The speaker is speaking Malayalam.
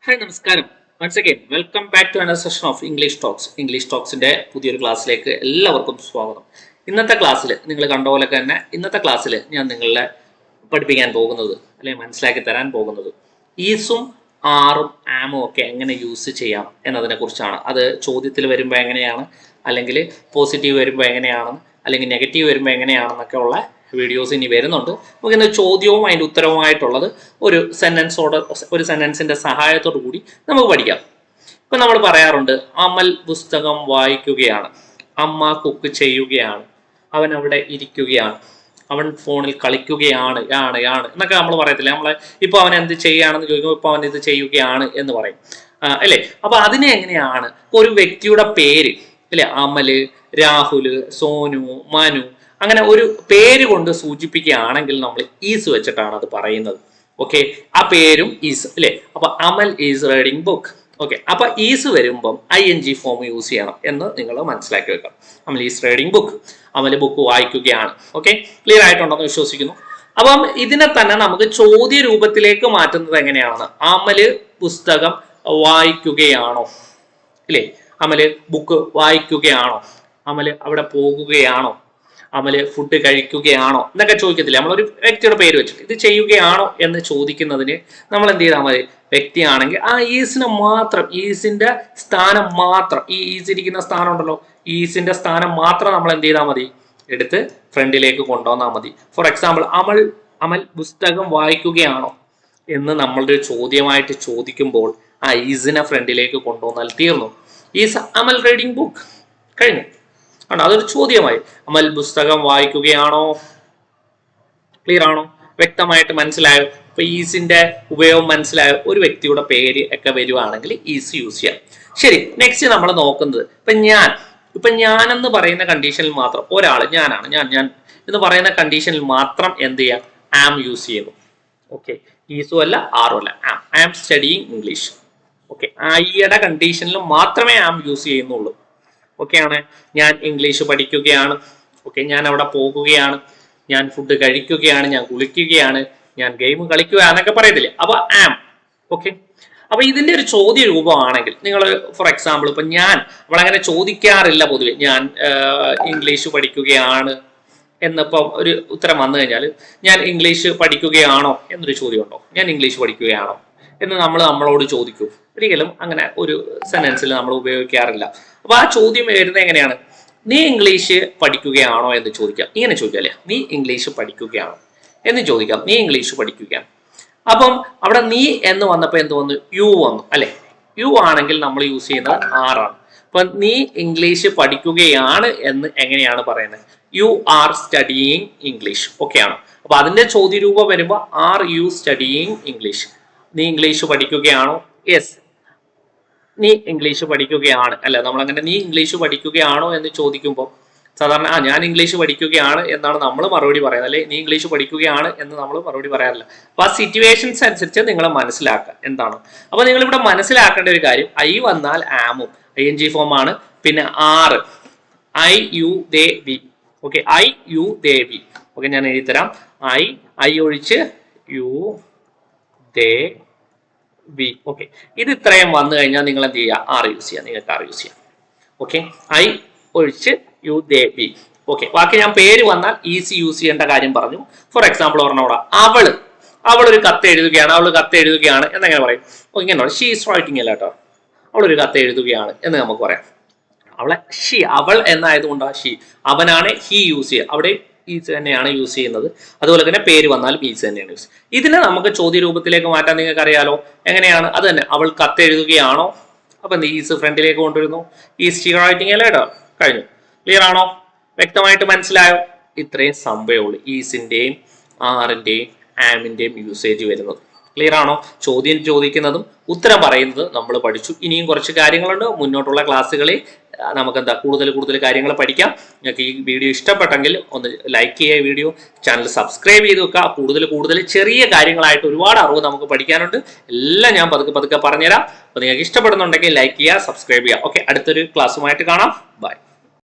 ഹായ് നമസ്കാരം. Once again welcome back to another session of English talks. English ടോക്സിന്റെ പുതിയൊരു ക്ലാസ്സിലേക്ക് എല്ലാവർക്കും സ്വാഗതം. ഇന്നത്തെ ക്ലാസ്സിൽ നിങ്ങൾ കണ്ട പോലെ തന്നെ ഇന്നത്തെ ക്ലാസ്സിൽ ഞാൻ നിങ്ങളെ പഠിപ്പിക്കാൻ പോകുന്നത് അല്ലെങ്കിൽ മനസ്സിലാക്കി തരാൻ പോകുന്നത് ഈസും ആറും ആമും ഒക്കെ എങ്ങനെ യൂസ് ചെയ്യാം എന്നതിനെ കുറിച്ചാണ്. അത് ചോദ്യത്തിൽ വരുമ്പോൾ എങ്ങനെയാണ്, അല്ലെങ്കിൽ പോസിറ്റീവ് വരുമ്പോൾ എങ്ങനെയാണ്, അല്ലെങ്കിൽ നെഗറ്റീവ് വരുമ്പോൾ എങ്ങനെയാണെന്നൊക്കെ ഉള്ള വീഡിയോസ് ഇനി വരുന്നുണ്ട്. നമുക്ക് ഇന്ന് ചോദ്യവും അതിൻ്റെ ഉത്തരവുമായിട്ടുള്ളത് ഒരു സെന്റൻസിന്റെ സഹായത്തോടു കൂടി നമുക്ക് പഠിക്കാം. ഇപ്പൊ നമ്മൾ പറയാറുണ്ട്, അമൽ പുസ്തകം വായിക്കുകയാണ്, അമ്മ കുക്ക് ചെയ്യുകയാണ്, അവൻ അവിടെ ഇരിക്കുകയാണ്, അവൻ ഫോണിൽ കളിക്കുകയാണ് എന്നൊക്കെ നമ്മൾ പറയത്തില്ലേ. നമ്മളെ ഇപ്പൊ അവൻ എന്ത് ചെയ്യുകയാണെന്ന് ചോദിക്കുമ്പോൾ ഇപ്പൊ അവൻ ഇത് ചെയ്യുകയാണ് എന്ന് പറയും, അല്ലേ? അപ്പൊ അതിനെ എങ്ങനെയാണ് ഒരു വ്യക്തിയുടെ പേര്, അല്ലെ, അമല്, രാഹുല്, സോനു, മനു, അങ്ങനെ ഒരു പേര് കൊണ്ട് സൂചിപ്പിക്കുകയാണെങ്കിൽ നമ്മൾ ഈസ് വെച്ചിട്ടാണ് അത് പറയുന്നത്. ഓക്കെ, ആ പേരും ഈസ്, അല്ലെ? അപ്പൊ Amal is reading book. Okay, അപ്പൊ ഈസ് വരുമ്പം ING ഫോം യൂസ് ചെയ്യണം എന്ന് നിങ്ങൾ മനസ്സിലാക്കി വെക്കാം. Amal is reading book, Amal book വായിക്കുകയാണ്. ഓക്കെ, ക്ലിയർ ആയിട്ടുണ്ടെന്ന് വിശ്വസിക്കുന്നു. അപ്പം ഇതിനെ തന്നെ നമുക്ക് ചോദ്യ രൂപത്തിലേക്ക് മാറ്റുന്നത് എങ്ങനെയാണെന്ന്, അമല് പുസ്തകം വായിക്കുകയാണോ, അല്ലേ? അമല് ബുക്ക് വായിക്കുകയാണോ, അമല് അവിടെ പോകുകയാണോ, അമല് ഫുഡ് കഴിക്കുകയാണോ എന്നൊക്കെ ചോദിക്കത്തില്ല. നമ്മളൊരു വ്യക്തിയുടെ പേര് വെച്ചിട്ട് ഇത് ചെയ്യുകയാണോ എന്ന് ചോദിക്കുന്നതിന് നമ്മൾ എന്ത് ചെയ്താൽ മതി, വ്യക്തിയാണെങ്കിൽ ആ ഈസിനെ മാത്രം, ഈസിന്റെ സ്ഥാനം മാത്രം, ഈ ഈസ് ഇരിക്കുന്ന സ്ഥാനം ഉണ്ടല്ലോ, ഈസിന്റെ സ്ഥാനം മാത്രം നമ്മൾ എന്ത് ചെയ്താൽ മതി, എടുത്ത് ഫ്രണ്ടിലേക്ക് കൊണ്ടുവന്നാൽ മതി. ഫോർ എക്സാമ്പിൾ, അമൽ പുസ്തകം വായിക്കുകയാണോ എന്ന് നമ്മളുടെ ചോദ്യമായിട്ട് ചോദിക്കുമ്പോൾ ആ ഈസിനെ ഫ്രണ്ടിലേക്ക് കൊണ്ടുവന്നാൽ തീർന്നു. ഈസ് അമൽ റീഡിങ് ബുക്ക്, കഴിഞ്ഞു. ആണ്, അതൊരു ചോദ്യമായി. അമൽ പുസ്തകം വായിക്കുകയാണോ? ക്ലിയർ ആണോ? വ്യക്തമായിട്ട് മനസ്സിലായോ? ഇപ്പൊ ഈസിന്റെ ഉപയോഗം മനസ്സിലായോ? ഒരു വ്യക്തിയുടെ പേര് ഒക്കെ വരുവാണെങ്കിൽ ഈസ് യൂസ് ചെയ്യാം. ശരി, നെക്സ്റ്റ് നമ്മൾ നോക്കുന്നത് ഇപ്പൊ ഞാൻ എന്ന് പറയുന്ന കണ്ടീഷനിൽ മാത്രം, ഒരാൾ ഞാനാണ്, ഞാൻ എന്ന് പറയുന്ന കണ്ടീഷനിൽ മാത്രം എന്ത് ചെയ്യാം, ആം യൂസ് ചെയ്യുന്നു. ഓക്കെ, ഈസും അല്ല ആറും അല്ല, I am studying English. Okay, ഐയുടെ കണ്ടീഷനിൽ മാത്രമേ ആം യൂസ് ചെയ്യുന്നുള്ളൂ. ഓക്കെ ആണ്, ഞാൻ ഇംഗ്ലീഷ് പഠിക്കുകയാണ്, ഓക്കെ, ഞാൻ അവിടെ പോകുകയാണ്, ഞാൻ ഫുഡ് കഴിക്കുകയാണ്, ഞാൻ കുളിക്കുകയാണ്, ഞാൻ ഗെയിം കളിക്കുക എന്നൊക്കെ പറയത്തില്ലേ. അപ്പൊ ആം. ഓക്കെ, അപ്പൊ ഇതിന്റെ ഒരു ചോദ്യ രൂപമാണെങ്കിൽ നിങ്ങൾ ഫോർ എക്സാമ്പിൾ, ഇപ്പൊ നമ്മളങ്ങനെ ചോദിക്കാറില്ല പൊതുവെ, ഞാൻ ഇംഗ്ലീഷ് പഠിക്കുകയാണ് എന്നിപ്പം ഒരു ഉത്തരം വന്നു കഴിഞ്ഞാൽ ഞാൻ ഇംഗ്ലീഷ് പഠിക്കുകയാണോ എന്നൊരു ചോദ്യം ഉണ്ടോ, ഞാൻ ഇംഗ്ലീഷ് പഠിക്കുകയാണോ എന്ന് നമ്മളോട് ചോദിക്കൂ? ഒരിക്കലും അങ്ങനെ ഒരു സെന്റൻസിൽ നമ്മൾ ഉപയോഗിക്കാറില്ല. അപ്പൊ ആ ചോദ്യം വരുന്നത് എങ്ങനെയാണ്, നീ ഇംഗ്ലീഷ് പഠിക്കുകയാണോ എന്ന് ചോദിക്കാം. ഇങ്ങനെ ചോദിക്കാം, അല്ലേ, നീ ഇംഗ്ലീഷ് പഠിക്കുകയാണോ എന്ന് ചോദിക്കാം. നീ ഇംഗ്ലീഷ് പഠിക്കുകയാണ്. അപ്പം അവിടെ നീ എന്ന് വന്നപ്പോ എന്ത് വന്നു, യു വന്നു, അല്ലെ? യു ആണെങ്കിൽ നമ്മൾ യൂസ് ചെയ്യുന്നത് ആറാണ്. അപ്പൊ നീ ഇംഗ്ലീഷ് പഠിക്കുകയാണ് എന്ന് എങ്ങനെയാണ് പറയുന്നത്, you are studying English. Okay ആണ്. അപ്പൊ അതിന്റെ ചോദ്യരൂപം വരുമ്പോൾ ആർ യു സ്റ്റഡിയിങ് ഇംഗ്ലീഷ്. നീ ഇംഗ്ലീഷ് പഠിക്കുകയാണോ? യെസ്, നീ ഇംഗ്ലീഷ് പഠിക്കുകയാണ്. അല്ല, നമ്മളങ്ങനെ നീ ഇംഗ്ലീഷ് പഠിക്കുകയാണോ എന്ന് ചോദിക്കുമ്പോൾ സാധാരണ ഞാൻ ഇംഗ്ലീഷ് പഠിക്കുകയാണ് എന്നാണ് നമ്മൾ മറുപടി പറയുന്നത്, അല്ലെ? നീ ഇംഗ്ലീഷ് പഠിക്കുകയാണ് എന്ന് നമ്മൾ മറുപടി പറയാറില്ല. അപ്പൊ ആ സിറ്റുവേഷൻസ് അനുസരിച്ച് നിങ്ങൾ മനസ്സിലാക്കുക എന്താണ്. അപ്പൊ നിങ്ങൾ ഇവിടെ മനസ്സിലാക്കേണ്ട ഒരു കാര്യം, ഐ വന്നാൽ ആമും ING ഫോം ആണ്. പിന്നെ are I you they we. Okay, I you they we. Okay, ഞാൻ എഴുതി തരാം. ഐ ഒഴിച്ച് യു ദേ വി. ഓക്കെ, ഇത് ഇത്രയും വന്നു കഴിഞ്ഞാൽ നിങ്ങൾ എന്ത് ചെയ്യുക, ആർ യൂസ് ചെയ്യാം. നിങ്ങൾക്ക് ആർ യൂസ് ചെയ്യാം. ഓക്കെ, ഐ ഒഴിച്ച് യു ദേ വി. ഓക്കെ, ബാക്കി ഞാൻ പേര് വന്നാൽ ഈസി യൂസ് ചെയ്യേണ്ട കാര്യം പറഞ്ഞു. ഫോർ എക്സാമ്പിൾ പറഞ്ഞോടാ, അവളൊരു കത്ത് എഴുതുകയാണ്, അവള് കത്ത് എഴുതുകയാണ് എന്നെങ്ങനെ പറയും? ഇങ്ങനെ ഷീ ഈസ് റൈറ്റിംഗ് അല്ല കേട്ടോ, അവളൊരു കത്ത് എഴുതുകയാണ് എന്ന് നമുക്ക് പറയാം. അവൾ എന്നായതുകൊണ്ടാണ് ഷീ. അവനാണ് ഹി യൂസ് ചെയ്യുക, അവിടെ ഈസ് തന്നെയാണ് യൂസ് ചെയ്യുന്നത്. അതുപോലെ തന്നെ പേര് വന്നാലും ഈസ് തന്നെയാണ് യൂസ്. ഇതിനെ നമുക്ക് ചോദ്യ രൂപത്തിലേക്ക് മാറ്റാൻ നിങ്ങൾക്ക് അറിയാലോ. എങ്ങനെയാണ്? അത് തന്നെ, അവൾ കത്ത് എഴുതുകയാണോ, അപ്പൊ എന്ത്, ഈസ് ഫ്രണ്ടിലേക്ക് കൊണ്ടുവരുന്നു. ഈസ് ഷീ റൈറ്റിംഗ് അല്ലേ കേട്ടോ, കഴിഞ്ഞു. ക്ലിയർ ആണോ? വ്യക്തമായിട്ട് മനസ്സിലായോ? ഇത്രയും സംഭവമുള്ളൂ ഈസിന്റെയും ആറിന്റെയും ആമിന്റെയും യൂസേജ് വരുന്നത്. ക്ലിയർ ആണോ? ചോദ്യം ചോദിക്കുന്നതും ഉത്തരം പറയുന്നത് നമ്മൾ പഠിച്ചു. ഇനിയും കുറച്ച് കാര്യങ്ങളുണ്ട്. മുന്നോട്ടുള്ള ക്ലാസ്സുകളിൽ നമുക്ക് കൂടുതൽ കാര്യങ്ങൾ പഠിക്കാം. നിങ്ങൾക്ക് ഈ വീഡിയോ ഇഷ്ടപ്പെട്ടെങ്കിൽ ഒന്ന് ലൈക്ക് ചെയ്യുക, വീഡിയോ ചാനൽ സബ്സ്ക്രൈബ് ചെയ്ത് വെക്കുക. കൂടുതൽ ചെറിയ കാര്യങ്ങളായിട്ട് ഒരുപാട് അറിവ് നമുക്ക് പഠിക്കാനുണ്ട്. എല്ലാം ഞാൻ പതുക്കെ പറഞ്ഞുതരാം. അപ്പോൾ നിങ്ങൾക്ക് ഇഷ്ടപ്പെടുന്നുണ്ടെങ്കിൽ ലൈക്ക് ചെയ്യുക, സബ്സ്ക്രൈബ് ചെയ്യുക. ഓക്കെ, അടുത്തൊരു ക്ലാസ്സുമായിട്ട് കാണാം. ബൈ.